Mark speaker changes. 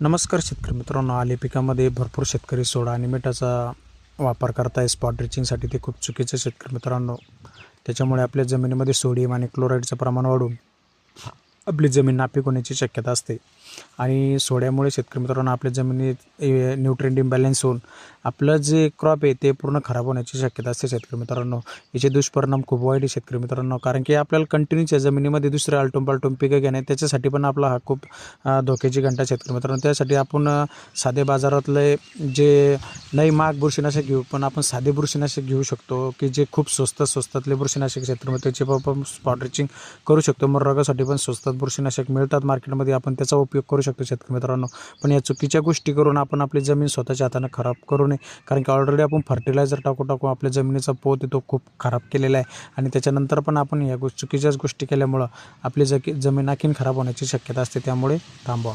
Speaker 1: नमस्कार शेतकरी मित्रांनो, आले पिकामध्ये भरपूर शेतकरी सोडा आणि मिठाचा वापर करताय स्पॉट ड्रिचिंगसाठी. ते खूप चुकीचं शेतकरी मित्रांनो. त्याच्यामुळे आपल्या जमिनीमध्ये सोडियम आणि क्लोराईडचं प्रमाण वाढून आपली जमीन नापीक होण्याची शक्यता असते. आणि सोड्यामुळे शेतकरी मित्रांनो आपल्या जमिनीत न्यूट्रिएंट इम्बॅलन्स होऊन आपलं जे क्रॉप आहे ते पूर्ण खराब होण्याची शक्यता असते शेतकरी मित्रांनो. याचे दुष्परिणाम खूप वाईट आहे शेतकरी मित्रांनो, कारण की आपल्याला कंटिन्यूच्या जमिनीमध्ये दुसरे आलटून पिकं घेणे त्याच्यासाठी पण आपला हा खूप धोक्याची घंटा शेतकरी मित्रांनो. त्यासाठी आपण साधे बाजारातले जे नाही महाग बुरशीनाशक घेऊ, पण आपण साधे बुरशीनाशक घेऊ शकतो की जे खूप स्वस्तातले बुरशीनाशक शेतकरी मित्र, त्याचे आपण स्पॉट ड्रिचिंग करू शकतो. मररोगासाठी पण स्वस्तात बुरशीनाशक मिळतात मार्केटमध्ये, आपण त्याचा उपयोग करू शकतो शेतकरी मित्रांनो. पण या चुकीच्या गोष्टी करून आपण आपली जमीन स्वतःच्या हाताने खराब करू नये, कारण की ऑलरेडी आपण फर्टिलायझर टाकू आपल्या जमिनीचा पोत तो खूप खराब केलेला आहे. आणि त्याच्यानंतर पण आपण या चुकीच्याच गोष्टी केल्यामुळं आपली जमीन आणखीन खराब होण्याची शक्यता असते. त्यामुळे थांबवा.